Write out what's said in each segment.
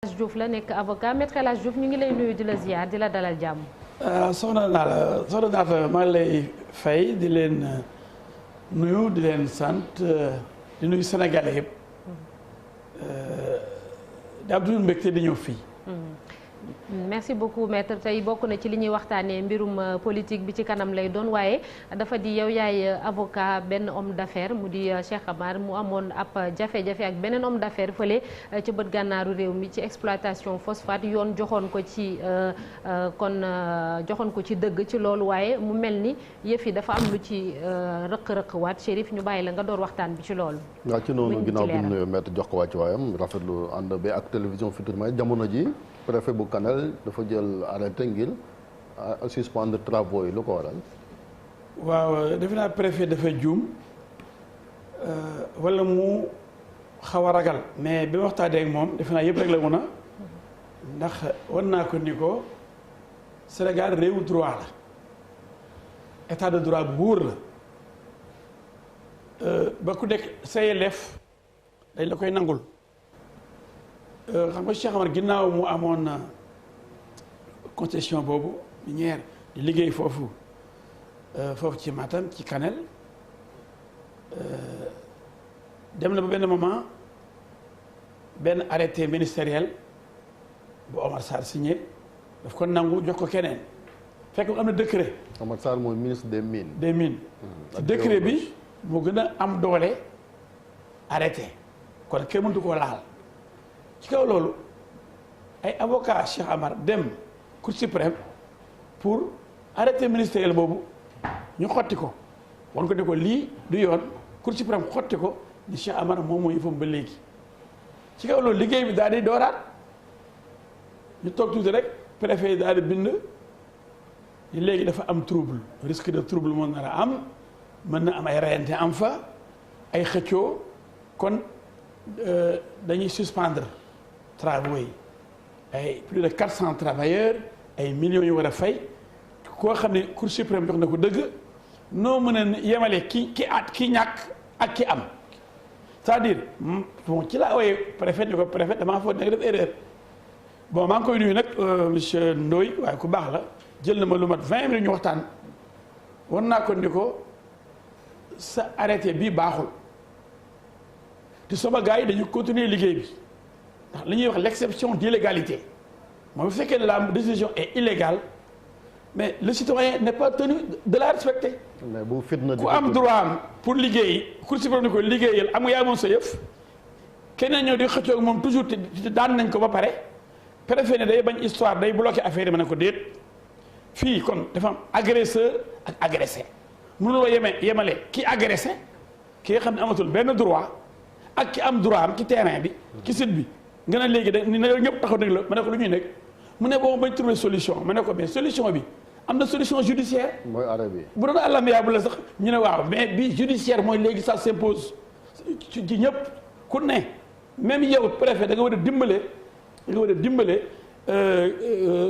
El Hadj Diouf la nekk avocat Maître El Hadj Diouf ñu ngi lay nuyu di la ziar di la dalal jàmm. soxna Naata maa ngi lay fay di leen nuyu di leen sant di nuyu Sénégalais yëpp di am toujours mbégte di ñëw fii. merci beaucoup maître tey bokk na ci li ñuy waxtaanee mbirum politique bi ci kanam lay doon waaye dafa di yow yaay avocat benn homme d'affaires mu di Cheikh Amar mu amoon ab jafe-jafe ak beneen homme d'affaires fële ci bët gànnaaru réew mi ci exploitation phosphate yoon joxoon ko ci dëgg ci loolu waaye mu mel ni yëf yi dafa am lu ci rëq-rëq waat Chérif ñu bàyyi la nga door waxtaan bi ci loolu. waaw ci noonu ginnaaw bi ñu nuyoo maître jox ko wàcc waayam rafetlu ànd bi ak télévision Futurs Médias jamono ji préfet bu Kanel dafa jël arrêté ngir suspendre travaux yi lu ko waral. waaw defe naa préfet dafa juum wala mu xaw a ragal mais bi ma waxtaanee ak moom defe naa yëpp rek la mun a ndax war naa ko ni ko Sénégal réewu droit la état de droit bu wóor la ba ku nekk sa yelleef dañ la koy nangul. xam nga Cheikh Amar ginnaaw mu amoon concession boobu minière di liggéey foofu ci Matam ci Kanel dem na ba benn moment benn arrêté ministériel bu Omar Sarr signé daf ko nangu jox ko keneen fekk am na décret. Omar Sarr mooy ministre des mines. des mines décret bi moo gën a am doole arrêté kon kenn mëntu koo laal. ci kaw loolu ay avocat Cheikh Amar dem Cour suprême pour arrêté ministériel boobu ñu xotti ko wan ko ne ko lii du yoon Cour suprême xotti ko ni Cheikh Amar moom moo yëfam ba léegi ci kaw loolu liggéey bi daal di dooraat ñu toog tuuti rek préfet yi daal di bind ni léegi dafa am trouble risque de trouble moo nar a am mën na am ay reyante am fa ay xëccoo kon dañuy suspendre travaux yi ay plus de 400 travailleurs ay millions yu war a fay koo xam ne Cour suprême jox na ko dëgg noo mën a yemale ki ñàkk ak ki am c'est-à-dire bon ci laa ooyee préfet ni ko préfet damaa foog nekk def erreur bon maa ngi koy nuyu nag monsieur Ndoye waaye ku baax la jël na ma lu mat 20 minutes ñu waxtaan war naa ko ni ko sa arrêté bii baaxul te sama gars yi dañu continuer liggéey bi ndax li ñuy wax l'exception d'illégalité mooy bu fekkee ne la décision est illégale mais le citoyen n'est pas tenu de la respecter. mais bu fitna ku am droit am pour liggéey Cour suprême ni ko liggéeyal am nga yaa moom sa yëf keneen ñëw di xëccoo ak moom toujours te daan nañ ko ba pare préfet ne day bañ histoire day bloqué affaire yi ma ne ko déet fii kon dafa am agresseur ak agressé mënuloo yemale ki agressé ki nga xam ne amatul benn droit. ak ki am droit am ci terrain bi ci site bi nga ne léegi ni na ñëpp taxaw dëgg la ma ne ko lu ñuy nekk mu ne boobu bañ trouver solution ma ne ko mais solution bi am na solution judiciaire. mooy arrêt bi bu doon àllamiyaabu la sax ñu ne waaw mais bi judiciaire mooy léegi ça s'impose ci ñëpp ku ne même yow préfet da nga war a dimbale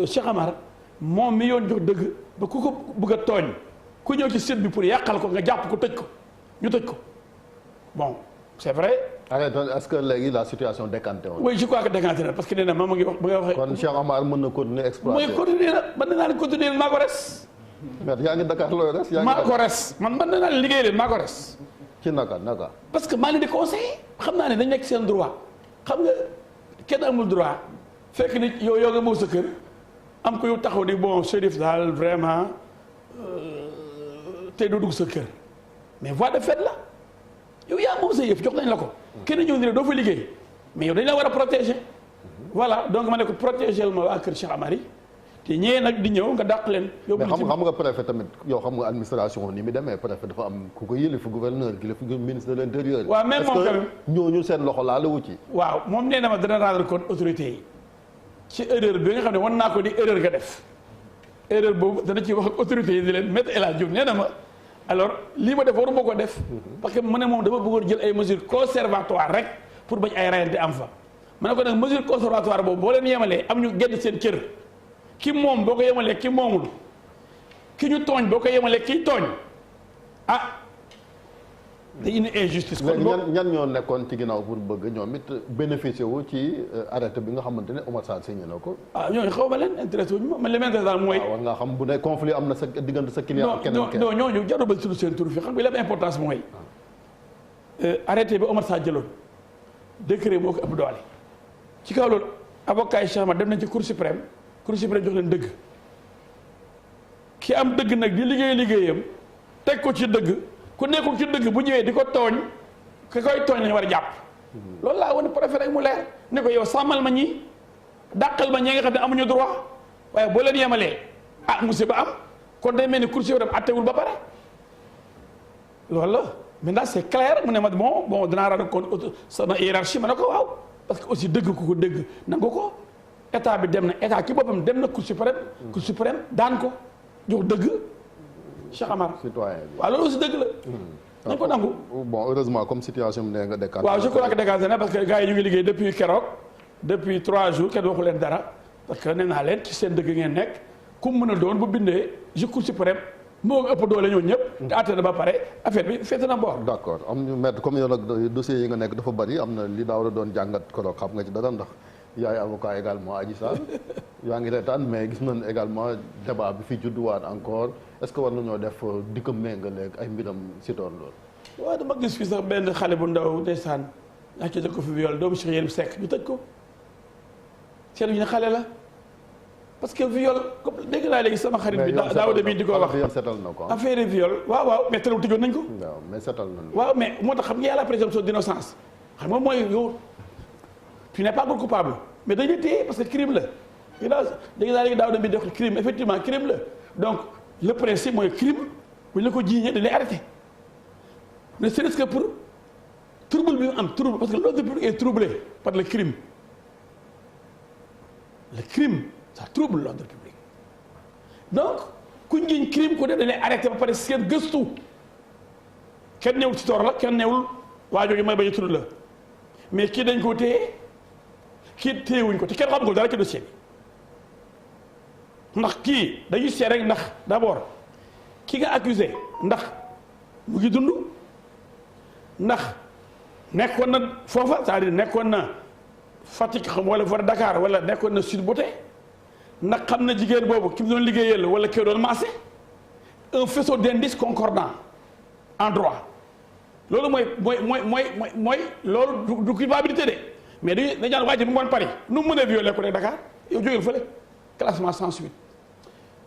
Cheikh Amar moom mi yoon jox dëgg ba ku ko bëgg a tooñ ku ñëw ci site bi pour yàqal ko nga jàpp ko tëj ko ñu tëj ko bon. c'est vrai. est-ce que léegi la situation décanté woon. oui je crois que décanté na parce que nee na ma ngi wax ba nga waxee. kon Cheikh Amar mën na continuer exploiter. mooy continuer na man naa leen continuer maa ko res. mais yaa ngi Dakar looy res. maa ko res man naa leen liggéey leen maa ko res. ci naka. parce que maa leen di conseiller xam naa ne dañ nekk seen droit xam nga kenn amul droit fekk nit yow nga moom sa kër am ko yow taxaw ni bon Chérif daal vraiment tey doo dugg sa kër mais voie de fait la. yow yaa moom sa yëf jox nañ la ko kenn ñëw ni doo fa liggéey mais yow dañ la war a protéger voilà donc ma ne ko protéger ma waa kër Cheikh Amar yi te ñëwee nag di ñëw nga dàq leen. mais xam nga préfet tamit yow xam nga administration ni mi demee préfet dafa am ku ko yële fi gouverneur gi la fi ministre de l'intérieur. waaw même moom tamit ñooñu seen loxo laale wu ci. waaw moom nee na ma dana rendre compte autorité yi ci erreur bi nga xam ne wan naa ko di erreur nga def erreur boobu dana ci wax ak autorité yi di leen Maître El Hadj Diouf nee na ma. alors lii ma def waruma ko def parce que mu ne moom dama bëggoon jël ay mesures conservatoires rek pour bañ ay rayante am fa ma ne ko nag mesure conservatoire boobu boo leen yemalee am ñu gedd seen cër ki moom boo ko yemalee ki moomul ki ñu tooñ boo ko yemalee kiy tooñ ah day indi injustice. kon léegi ñan ñoo nekkoon ci ginnaaw pour bëgg ñoom it bénéficier wu ci arrêté bi nga xamante ne Oumar Sarr signé na ko. ñooñu xaw ma leen intéressé wuñu ma man li ma intéressé daal mooy. war nga xam bu ne conflit am na sa diggante sa client ak keneen non ñooñu jarul ba tudd seen tur fi xam nga li am importance mooy. arrêté bi Oumar Sarr jëloon décret moo ko ëpp doole. ci kaw loolu avocat yi Cheikh Amar dem nañ ci cour suprême jox leen dëgg ki am dëgg nag di liggéeyam teg ko ci dëgg. ku nekkul ci dëgg bu ñëwee di ko tooñ ki koy tooñ lañu war a jàpp loolu laa wane préfet rek mu leer ne ko yow sàmmal ma ñi dàqal ma ñi nga xam ne amuñu droit waaye boo leen yemalee musiba am kon day mel ni cour suprême attewul ba pare loolu la maintenant c'est clair mu ne ma bon danaa rendre compte sama hiérarchie ma ne ko waaw parce que aussi dëgg ko dëgg nangu ko état bi dem na état ki boppam dem na cour suprême daan ko jox dëgg Cheikh Amar citoyen bi waaw loolu aussi dëgg la. nañ ko nangu. bon heureusement comme situation bi nee nga décanté. waaw je crois que décanté na parce que gars yi ñu ngi liggéey depuis keroog depuis 3 jours kenn waxu leen dara parce que nee naa leen ci seen dëgg ngeen nekk ku mu mën a doon bu bindee Cour suprême moo ëpp doole ñoo ñëpp. te àtte na ba pare affaire bi féete na boor. d' accord am ñu maître comme yow nag dossiers yi nga nekk dafa bari am na li daaw la doon jàngat keroog xam nga ci dara ndax. yaay avocat également Adji Sarr yaa ngi reetaan mais gis nañ également débat bi fi judduwaat encore est-ce que war nañoo def di ko méngale ay mbiram si tool loolu. waaw dama gis fii sax benn xale bu ndaw ndeysaan ñaa ci ko fi viol doomu Cheikh Yérim Seck ñu tëj ko seen ñu ne xale la parce que viol comme dégg naa léegi sama xarit bi daaw de bi di ko wax setal na ko affaire viol waaw mais tëral tëjoon nañ ko. waaw mais setal nañ waaw mais moo tax xam nga yàlla présomption d'innocence xam nga mooy yow tu n'es pas coupable mais dañuy téye parce que crime la dégg naa léegi daaw de bi di wax crime effectivement crime la donc le principe mooy crime bu ñu la ko jiiñee dañ lay arrêté ne serait-ce que pour trouble bi mu am trouble parce que l'ordre public est troublé par le crime ça trouble l'ordre public donc ku ñu jiiñ crime ko def dañ lay arrêté ba pare seen gëstu kenn newul ci toor la kenn newul waa jooju may bañ a tudd la mais kii dañ koo téye kii téyewuñ ko te kenn xamul dara ci dossier bi ndax kii dañuy seet rek ndax d'abord ki nga accusé ndax mu ngi dund ndax nekkoon na foofa c'est-à-dire nekkoon na Fatick xam wala war Dakar wala nekkoon na Sud Beauté ndax xam na jigéen boobu ki mu doon liggéeyal wala kii doon maase un faisceau d'indices concordants en droit loolu mooy loolu du culpabilité de mais dañu daan waaj mu ngoon Paris nu mu mënee violé ko rek Dakar yow jógeel fële classement sans suite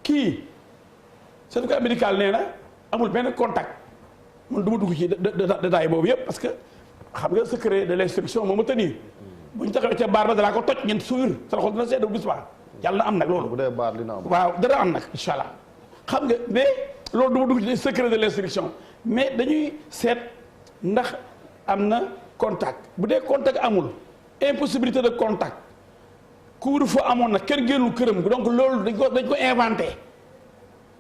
kii certificat médical nee na amul benn contact man du ma dugg ci détail boobu yëpp parce que xam nga secret de l'instruction moo ma tenir bu ñu taxawee ca baar ba danaa ko toj ngeen suur sa loxo dina seetlu bis ba yàlla na am nag loolu. bu dee baar dina am. waaw dana am nag incha allah xam nga mais loolu du ma dugg ci secret de l'instruction mais dañuy seet ndax am na contact bu dee contact amul impossibilité de contact couvre-feu amoon na kenn génnul këram donc loolu dañ ko inventé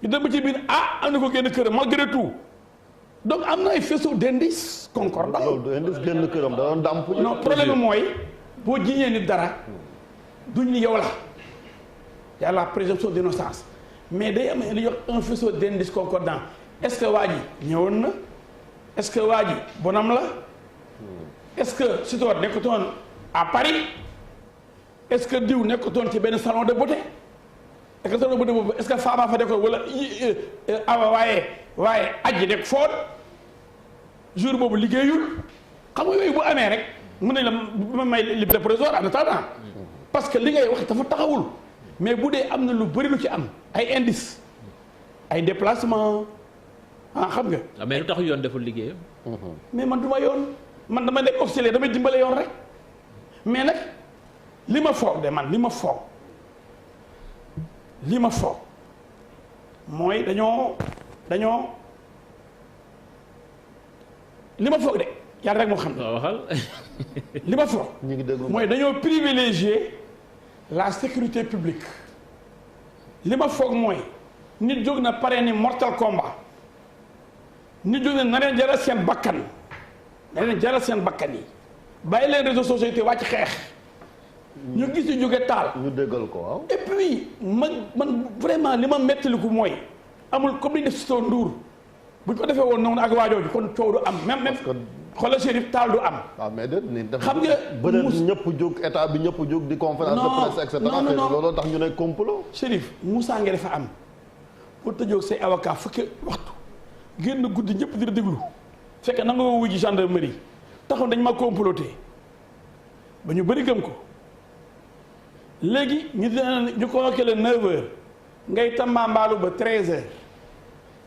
ñu dem ba ci biir am na ko génn këram malgré tout donc am na ay faisceau d'indices concordants. loolu du indice génn këram da doon dàmp. non problème mooy boo jiñee nit dara duñ ni yow la y a la présomption d'innocence mais day am li ñuy wax un faisceau d'indices concordants est-ce que waa ji ñëwoon na est-ce que waa ji bonam la est-ce que Sitor nekkutoon à Paris est-ce que diw nekkutoon ci benn salon de beauté est-ce que salon de beauté boobu est-ce que Fama fa nekkoon wala awa waaye aji nekk foon jour boobu liggéeyul xam nga yooyu bu amee rek mën nañ la ma may liberté provisoire en attendant parce que li ngay wax dafa taxawul mais bu dee am na lu bëri lu ci am ay indices ay déplacement xam nga. mais lu tax yoon deful liggéeyam. mais man du ma yoon man dama nekk auxiliaire damay dimbale yoon rek mais nag li ma foog de man li ma foog mooy dañoo li ma foog de yàlla rek moo xam ne. waxal. li ma foog. ñu ngi déglu mooy dañoo privilégier la sécurité publique li ma foog mooy nit jóg na pare ni mortal combat nit jóg na na leen jaral seen bakkan yi bàyyi leen réseaux sociaux yi te wàcc xeex ñu gis ñu jóge taal. ñu déggal ko waaw. et puis man vraiment li ma mettaliku mooy amul comme li def Sitor Ndour bu ñu ko defee woon noonu ak waajooju kon coow du am même xoolal Chérif taal du am. waaw mais déet nii def xam nga bëri ñëpp jóg état bi ñëpp jóg di conférence de presse et cetera. non looloo tax ñu ne complot. Chérif Moussa Ngueye dafa am pour tëjoog say avocat fukki waxtu génn guddi ñëpp di la déglu fekk na nga wuyu ji gendarmerie taxaw dañ ma comploté ba ñu bëri gëm ko léegi ñu convoqué le 9h ngay tambaambaalu ba 13h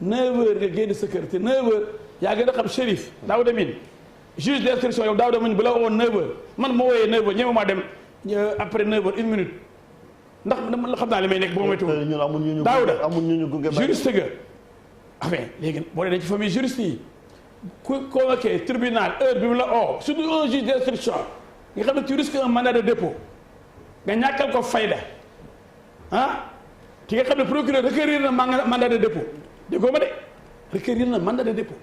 9h nga génn sa kër te 9h yaa gën a xam Chérif Daouda Mine juge d'instruction yow Daouda Mine bu la woon 9h man ma wooyee 9h ñëw maa dem après 9h une minute ndax xam naa li may nekk boo may tuur Daouda juriste ga enfin léegi boo dee ci famille juriste yi ku convoqué tribunal heure bi mu la oo surtout un juge d'instruction nga xam ne tu risques un mandat de dépôt nga ñàkkal ko fayda ah ki nga xam ne procureur requérir na mandat de dépôt déggoo ma de requérir na mandat de dépôt.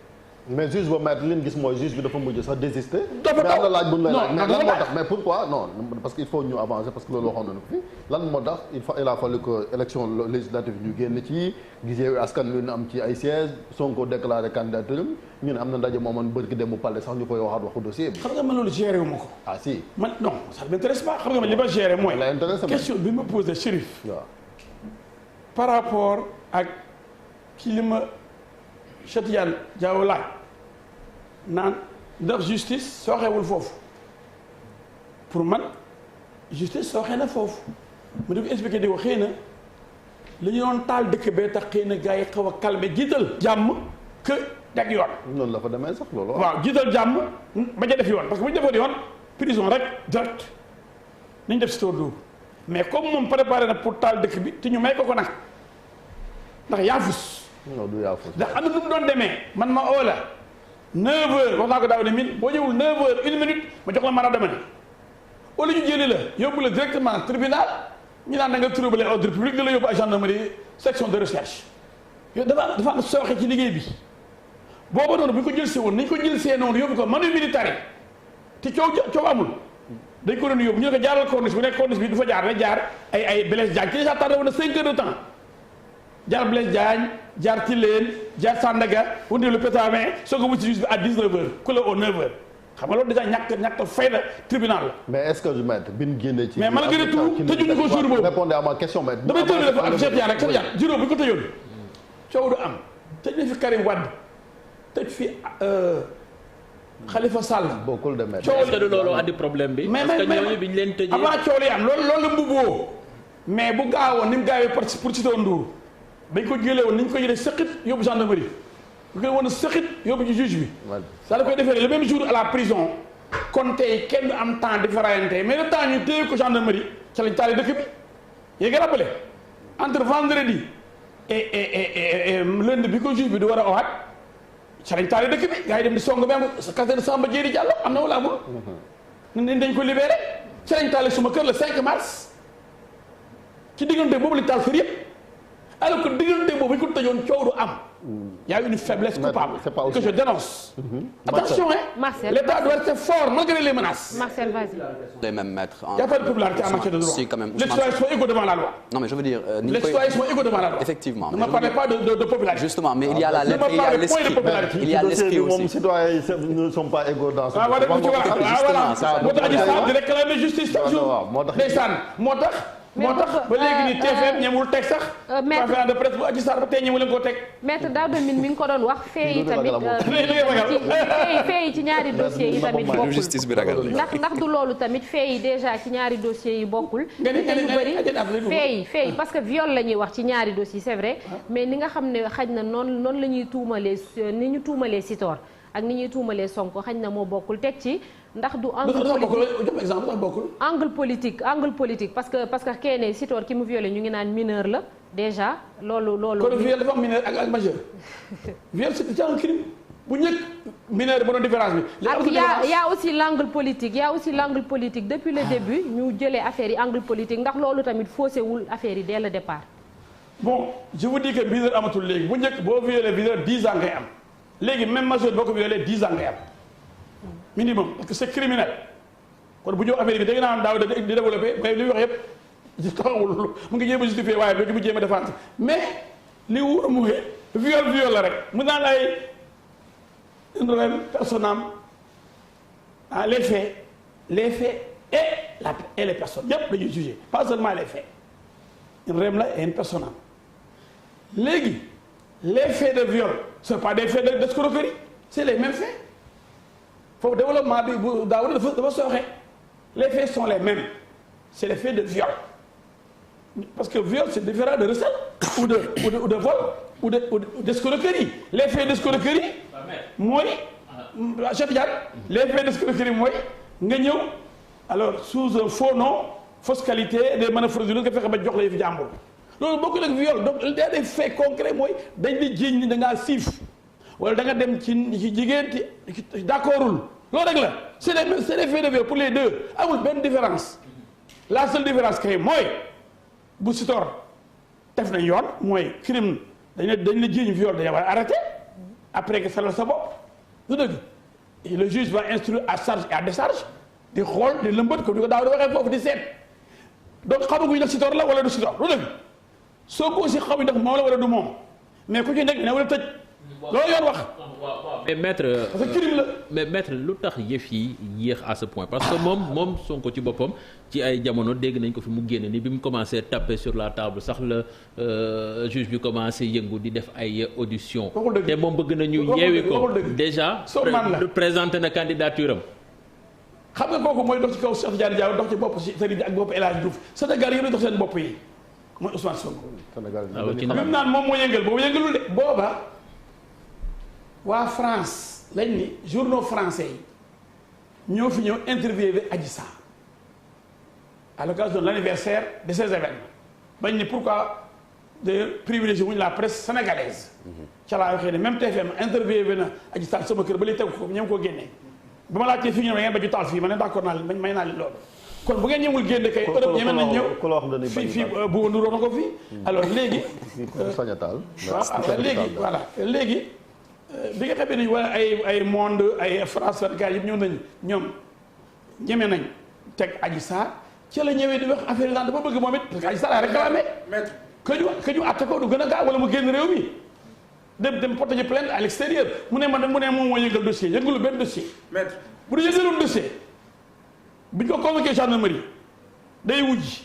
mais juge ba maître li ñu gis mooy juge bi dafa mujj sax désister. dafa mais am na laaj bu ñu lay laaj mais lan moo tax mais pourquoi non parce que il faut ñu avancer parce que loolu waxoon nañu ko fi lan moo tax il a fallu que élection législative ñu génn ci gisee askan wi ñu am ci ay sièges Sonko déclaré candidature ñu ne am na ndaje moomoon bërki dem mu palais sax ñu koy waxaat waxu dossier bi. xam nga man loolu géré wu ma ko. ah si man non ça ne m'intéresse pas xam nga man li ma géré mooy. question bi ma posé Chérif. waaw par rapport ak ci li ma Cheikh Tidiane Diaw laaj naan ndax justice sooxewul foofu pour man justice sooxe na foofu mu di ko expliqué di ko xëy na li ñu doon taal dëkk bee tax xëy na gars yi xaw a calmé jiital jàmm que teg yoon. noonu la fa demee sax loolu. waaw jiital jàmm bañ a def yoon parce que bu ñu defoon yoon prison rek direct nañ def si tour dóor mais comme moom préparé na pour taal dëkk bi te ñu may ko nag ndax yaafus. non du yaafus. ndax am na nu mu doon demee man ma oo la 9h wax naa ko Daouda Mine boo ñëwul 9h une minute ma jox la mandat d'amener wala ñu jëli la yóbbu la directement tribunal ñu naan da nga troubler ordre public da la yóbbu à gendarmerie section de recherche yow dafa am sooxe ci liggéey bi booba noonu bu ñu ko jël see woon nañ ko jël see noonu yóbbu ko manu militaire te coow amul dañ ko doon yóbbu ñu ne ko jaaral corniche bu nekk corniche bi du fa jaar na jaar ay Blaise Diagne ci déjà tardé woon na 5 heures de temps jaar Blaise Diagne jaar Tilène jaar Sandaga wundeelu Pétavin soo ko wuti juge bi à 19h ku la au 9h xam nga loolu déjà ñàkk fayda tribunal la. mais est-ce que je mette bi ñu génnee ci. mais malgré tout tëjuñu ko jour boobu. répondez à ma question mais. damay tëj dafa am Cheikh Tidiane rek Cheikh Tidiane juróom bu ñu ko tëjoon coow du am tëj na fi Karim Wade tëj fi Khalifa Sall. bokkul de mais. est-ce que loolu andi problème bi. mais parce que ñooñu bi ñu leen tëjee. avant coow li am loolu la mbubboo mais bu gaawoon ni mu gaawee pour Sitor Ndour bañ ko jëlee woon ni ñu ko jëlee sëqit yóbbu gendarmerie bu ko woon sëqit yóbbu ci juge bi. ça la koy defee le même jour à la prison kon tey kenn du am temps di fa rayante mais le temps ñu téye ko gendarmerie ca lañ taale dëkk bi yéen nga rappelé entre vendredi et lundi bi ko juge bi di war a owaat ca lañ taale dëkk bi gars yi dem di song même caserne Samba Diéry Diallo am na wala amul. nañ dañ ko libéré ca lañ taale suma kër le 5 mars ci diggante boobu lañ taal kër yëpp. alors que diggante boobu ñu ko tëjoon coow du am. y a une faiblesse coupable que je dénonce. Attention Marcel, l'État doit être fort malgré les menaces. Marcel, vas-y. Les mêmes maîtres. Il n'y a pas de popularité en matière de droit. Si, quand même. Les citoyens sont égaux devant la loi. Non, mais je veux dire. Les citoyens sont égaux devant la loi. Effectivement. Ne me parlez pas de popularité. Justement, mais il y a la lettre, Ne me parlez point de popularité. il y a l'esprit aussi. Les citoyens ne sont pas égaux dans ce ah voilà moo tax Adji Sarr di réclamer justice chaque jour. ndeysaan moo tax ba léegi nii TFM ñemul teg sax. conférence de presse bu Adji Sarr ba tey ñemu leen koo teg. maître Daouda Mine mi ngi ko doon wax fee yi tamit fee yi ci ñaari dossiers yi tamit bokkul justice bi ragal ndax du loolu tamit fee yi déjà ci ñaari dossiers yi bokkul te ñu bëri fee yi parce que viol la ñuy wax ci ñaari dossiers c'est vrai mais ni nga xam ne xaj na noonu la ñuy tuumalee ni ñu tuumalee Sitor ak ni ñuy tuumalee Sonko xañ na moo bokkul teg ci ndax du angle politique parce que kenn Sitor ki mu violé ñu ngi naan mineur la déjà loolu kon viol dafa am mineur ak majeur viol c'est un crime bu njëkk mineur ba doon différence bi ak y a aussi l'angle politique depuis le début ñu jëlee affaire yi angle politique ndax loolu tamit faussé wul affaire yi dès le départ. Bon je vous dis que mineur amatul léegi bu njëkk boo violé mineur 10 ans ngay am léegi même majeur boo ko violé 10 ans ngay am minimum parce que c'est criminel kon bu ñëw affaire bi dégg naa daaw di développé mais li wax yëpp taxawul mu ngi jéem a justifier waaye léegi mu jéem a défendre mais li wóor mu viol la rek mën naa lay une reine personne les faits et les personnes yëpp dañuy juger pas seulement les faits une reine la et une personne léegi les faits de viol ce pas des faits d'escroquerie c'est les mêmes faits foofu développement bi bu daaw dafa sooxe les faits sont les mêmes c'est les faits de viol parce que viol c'est différent de recel ou de vol ou d'escroquerie les faits d'escroquerie mooy Cheikh Tidiane les faits d'escroquerie mooy nga ñëw alors sous un faux nom fausse qualité des manœuvres frauduleuses nga fexe ba jox la yëfi jàmbur loolu bokkul ak viol donc il y a des faits concrets mooy dañ di jiiñ ni da ngaa siif wala da nga dem ci jigéen ci d'accordul loolu rek la c'est des faits de viol pour les deux amul benn différence la seule différence kay mooy bu Sitor def nañ yoon mooy crime dañ la jiiñ viol dañu war a arrêter après que salal sa bopp du dëgg le juge va instruire à charge et à décharge di xool di lëmbat ko di ko daaw di waxee foofu di seet donc xamaguñ nag Sitor la wala du Sitor du dëgg soo ko aussi xamuñ ndax moom la wala du moom mais ku ci nekk ne wala tëj loolu yoon wax. mais maître parce que crime la. mais maître lu tax yëf yi yéex à ce point parce que moom Sonko ci boppam ci ay jamono dégg nañ ko fi mu génne ni bi mu commencé taper sur la table sax la juge bi commencé yëngu di def ay audition te moom bëgg nañu yeewi ko déjà présenté na candidature am. xam nga kooku mooy dox ci kaw Cheikh Tidiane Diaw dox ci bopp Serigne bi ak bopp El Hadj Diouf Sénégal yëpp dox seen bopp yi mooy Ousmane Sonko. Sénégal bi mu naan moom moo yëngal boobu yëngalul de booba waa France lañ ni journaux français yi ñoo fi ñëw interviewé Adji Sarr à l'occasion de l'anniversaire de ces événements bañ ni pourquoi de privilégier wuñ la presse sénégalaise. ca laa waxee ne même TFM interviewé na Adji Sarr sama kër ba li tegu ko ñoom koo génnee. ba ma laajtee fii ñu ne ngeen ba ju taal fii ma ne d'accord naa leen may naa leen loolu kon bu ngeen ñëwul génn kay Europe ñeme nañ ñëw fii bu nduróo na ko fii alors léegi sañ a taal waaw léegi voilà léegi bi nga xamee nañ wala ay monde ay France gars yëpp ñëw nañ ñoom ñeme nañ teg Adji Sarr ci la ñëwee di wax affaire yi dafa bëgg moom it parce que Adji Sarr a réclamé que ñu atte ko du gën a gaaw wala mu génn réew mi dem porter plainte à l'extérieur mu ne moom moo yëngal dossier yëngalu benn dossier. maître bu dee yëngaloon dossier bu ñu ko convoqué gendarmerie day wujji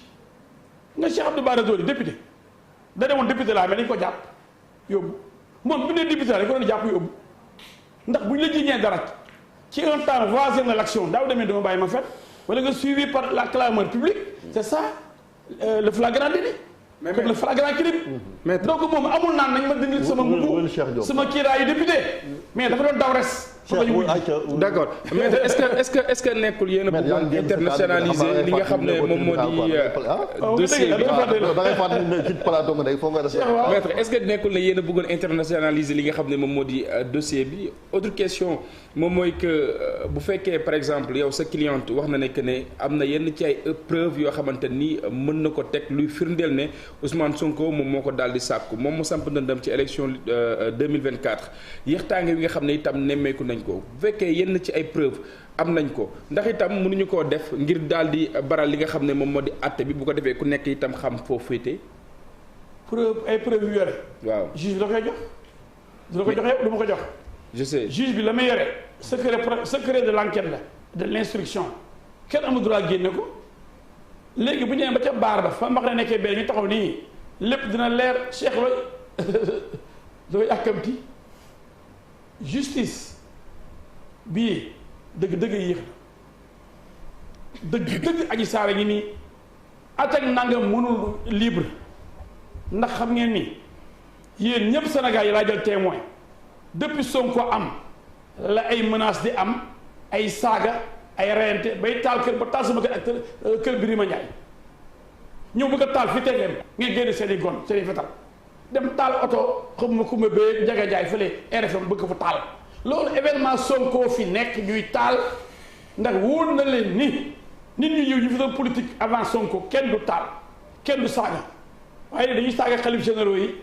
nga Cheikh Abdou Bara Dolly député da demoon député laa mais dañ ko jàpp yóbbu moom bu dee député la dañ ko doon jàpp yóbbu ndax bu ñu la jiiñee dara ci un temps voisin de l'action daaw demee dama bàyyi ma fet wala nga suivi par la clameur publique c'est ça le flagrant délit. comme le flagrant crime. donc moom amul naan nañ ma dindil sama mbubu sama kiiraayu député mais dafa doon daw res. d'accord mais est-ce que nekkul yéen a bëggoon internationaliser li nga xam ne moom moo di dossier bi maître est-ce que nekkul ne yéen a bëggoon internationaliser li nga xam ne moom moo di dossier bi autre question moom mooy que bu fekkee par exemple yow sa cliente wax na ne que ne am na yenn ci ay preuves yoo xamante ni mën na ko teg luy firndeel ne Ousmane Sonko moom moo ko daal di sàkku moom mu samp ndëndam ci élection 2024 yéextaange wi nga xam ne itam nemmeeku nañ ko bu fekkee yenn ci ay preuve am nañ ko ndax itam mënuñu koo def ngir daal di baral li nga xam ne moom moo di àtte bi bu ko defee ku nekk itam xam foo féete. ay preuve yu yore. waaw juge bi la koy jox. du la ko joxe du ma ko jox. je sais juge bi la may yore secret de l'enquête la de l'instruction kenn amul droit génne ko léegi bu ñu nee ba ca baar ba fa mbax na nekkee benn ñu taxaw nii lépp dina leer Cheikh looy yàkkamti justice bii dëgg yéex na dëgg Adji Sarr ngi nii attaque nangam mënul libre ndax xam ngeen ni yéen ñëpp Sénégal yi laa jël témoin depuis Sonko am la ay menaces di am ay saaga ay reyante bay taal kër ba taal sama kër ak kër Birima Ndiaye ñëw bëgg a taal fi tegem ngeen génne seen i gon seen i fetal dem taal oto xam ma kumba bee Njaga Njaay fële RFM bëgg fa taal loolu événement Sonko fi nekk ñuy taal ndax wóor na leen ni nit ñu ñëw ñu fi doon politique avant Sonko kenn du taal kenn du saaga waaye dañuy saaga xalif généraux yi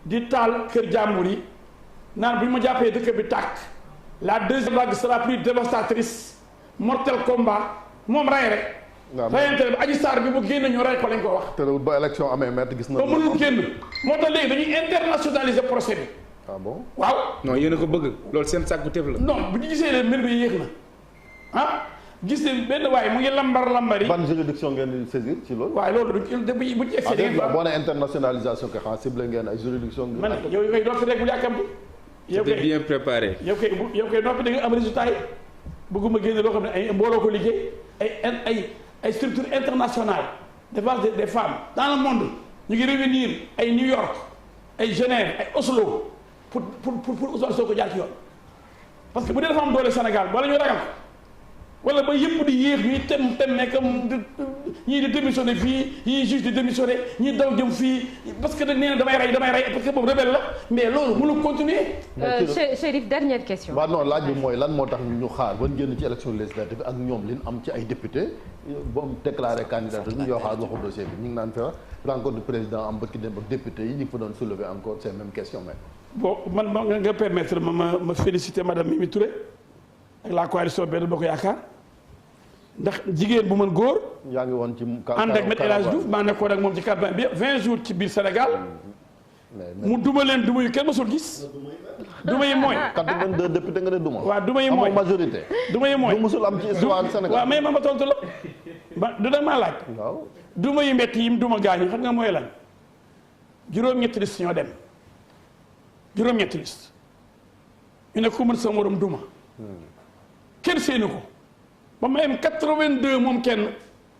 di taal kër jàmbur yi naan bu ñu ma jàppee dëkk bi tàkk la deuxième vague sera plus dévastatrice mortel combat moom rey rek rayante bi Adji Sarr bi mu génn ñu rey ko lañ ko wax. te ba élection amee maître gis na. ba mënul génn moo tax léegi dañuy internationaliser procès bi. ah bon waaw. non yéen a ko bëgg loolu seen sàkku teef la. non bu ñu gisee leen mbir bi yéex na ah gis ne benn waaye mu ngi lambari. ban juridiction ngeen di saisir ci loolu. waaye loolu bu ñu excès da ngeen boo nee internationalisation kay xanaa ciblé ngeen ay juridiction. man yow koy noppi rek bu yàkkamti. yow c'était bien préparé. yow koy noppi da nga am résultat yi bëgguma génne loo xam ne ay mbooloo ko liggéey ay structures internationales défense des femmes dans le monde ñu ngi réunir ay New York ay Genève ay Oslo pour Ousmane Sonko jaar ci yoon parce que bu dee dafa am doole Sénégal wala ñu ragal wala ba yëpp di yéex ñuy tem nekk ñii di démissionné fii ñii juge di démissionné ñii daw jëm fii parce que dañ nee na damay rey parce que boobu rebelle la mais loolu mënul continuer. Chérif dernière question. waaw non laaj bi mooy lan moo tax ñu xaar ba génn ci élection législative ak ñoom li ñu am ci ay député ba mu déclaré candidature ñu yoo xaar waxu dossier bi ñu ngi naan fa rencontre du président am bëkki dem ak député yi ñu ngi fa doon soulever encore ces mêmes questions mais. bon man nga permettre ma féliciter madame Mimi Touré ak la coalition Benno Bokk Yaakaar ndax jigéen bu mën góor. yaa ngi woon ci ànd ak Me El Hadji Diouf maa nekkoon ak moom ci campagne bi 20 jours ci biir Sénégal mu duma leen duma yu kenn mësul gis. duma yi mooy. 82 député nga ne duma. waaw duma yi mooy amoo majorité. duma yi mooy du mësul am ci histoire Sénégal. waaw mais ma tontu la ba du da maa laaj. waaw duma yu metti yi mu duma gaañu xam nga mooy lan juróom-ñetti liste ñoo dem juróom-ñetti liste ñu ne ku mën sa morom duma kenn séenu ko. ba mu am 82 moom kenn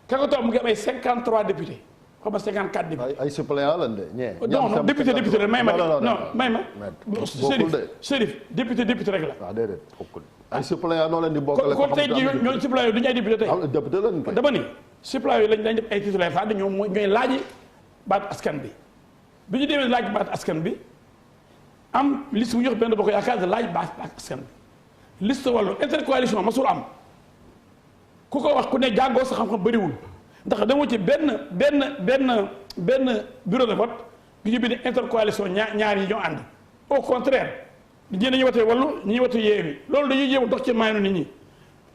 ka ko toog mu ngi am ay 53 députés xaw ma 54 députés. ay suppléants lan de ñee. non député la may ma non may ma. bokkul de Chérif député rek la. waaw déedéet bokkul ay suppléants noo leen di bokkale. ko tey jii ñooñu suppléants yooyu du ñu ay député tey. député lañ koy. dama ni suppléants yooyu lañ def ay titulaires sax dañoo ñooy laaji baat askan bi bi ñu demee laaj baat askan bi am liste bu ñu wax Benno Bokk Yaakaar laaj baat askan bi liste wàllu intercoalition masul am. ku ko wax ku ne jàngoo sa xam-xam bëriwul ndax dama ci benn bureau de vote bi ñu bind intercoalition ñaar yi ñoo ànd au contraire ñi dañuy watee Wallu ñi watee Yewwi loolu dañuy jéem a dox ci maanu nit ñi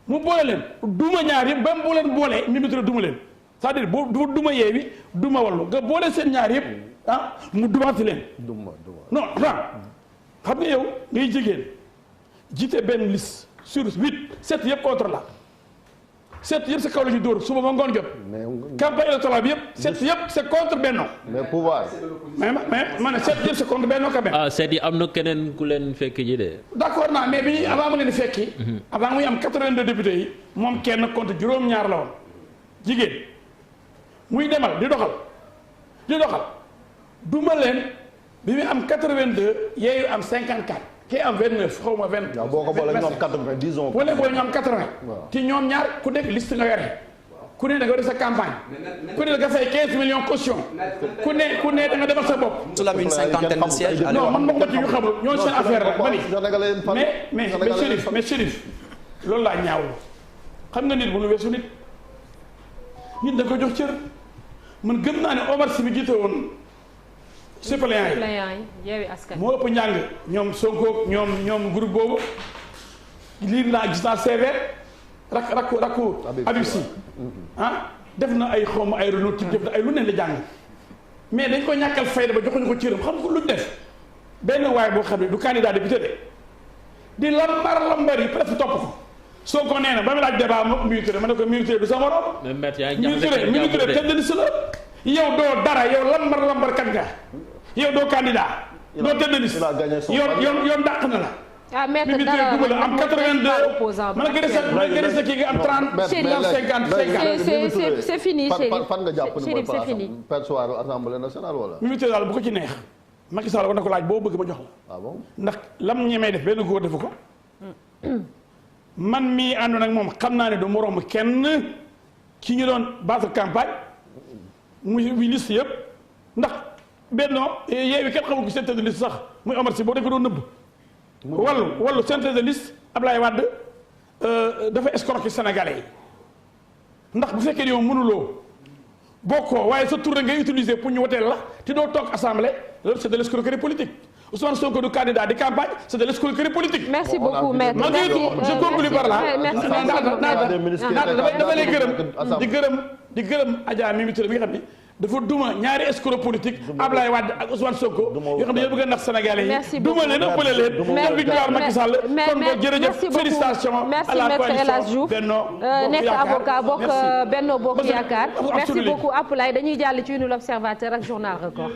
mu boole leen duma ñaar yëpp ba mu boo leen boolee Mimi Touré duma leen c'est-à-dire bu duma Yewwi duma Wallu nga boole seen ñaar yëpp mu dumaati leen non xam nga yow ngay jigéen jiite benn liste sur 7 yëpp contre la 7 yëpp c'est kaw la ñu dóor suba ba ngoon jot. campagne électorale bi yëpp 7 yëpp c'est contre Benno. mais pouvoir. mais ma ne 7 yëpp c'est contre Benno quand même. ah 7 yi am na keneen ku leen fekk ji de. d'accord naa mais bi ñuy avant mu leen di fekki. avant muy am 82 députés yi moom kenn contre juróom-ñaar la woon jigéen muy demal di doxal duma leen bi muy am 82 yeeyu am 54. kii am 29 xaw ma 20. waaw boo ko boolee ñu am 80 disons. boo leen boolee ñu am 80. waaw ci ñoom ñaar ku nekk liste nga yore. ku ne da nga yore sa campagne. ku ne da nga fay 15 millions caution. ku ne da nga defal sa bopp. Sur la une cinquantaine de sièges. non man ma ko ci ñu xamul ñoo seen affaire la ma ni mais Chérif loolu laa ñaawlu xam nga nit bu nu weesu nit da ko jox cër man gëm naa ne Omar Sy bi jiite woon. suppléants yi Yewwi Askan moo ëpp njàng ñoom Sonko ñoom groupe boobu lii naa gis naa sévère rakku Habib Sy def na ay xawma ay Renault def na ay lu ne la jàng mais dañ ko ñàkkal fayda ba joxuñu ko cëram xam nga luñ def benn waay boo xam ne du candidat député de di lambar yi presque topp ko Sonko nee na ba mu laaj débat moom Mimi Touré ma ne ko Mimi Touré du sa morom. Mimi Touré tête de liste la yow doo dara yow lambar kat nga yow doo candidat doo tête de liste yoon dàq na la. ah maître dara Mimi Touré am 82 man nga sa kii nga am 30 50 c'est fini Chérif fan nga jàpp ne mooy c'est fini perchoir assemblée nationale wala. Mimi Touré daal bu ko ci neex Macky Sall war na ko laaj boo bëgg ma jox la. ah bon ndax lam ñemee def benn góor defu ko man mii àndoon ak moom xam naa ne du moroom kenn ki ñu doon base campagne muy liste yëpp ndax Benno Yewwi kenn xamul ko seen tête de liste sax muy Omar Sy boo dee ko doon nëbb. wallu seen tête de liste Ablaye Wade dafa escroquer Sénégalais yi ndax bu fekkee yow mënuloo bokkoo waaye sa tour ngay utiliser pour ñu woteel la te doo toog assemblée loolu c'est de l'escroquerie politique Ousmane Sonko du candidat di campagne c'est de l'escroquerie politique. merci beaucoup maître. malgré tout je conclue par là. merci dama lay gërëm di gërëm Adja Mimi Touré bi nga xam ni dafa duma ñaari escroc politique Ablaye Wade ak Ousmane Sonko yoo xam ne dañoo bëgg a nax Sénégalais yi duma leen ëppale leen quelle victoire Macky Sall kon ko jërëjëf félicitations à la coalition Benno nekk avocat bokk Benno Bokk Yaakaar merci beaucoup Apulaay dañuy jàll ci une l'Observateur ak Journal Record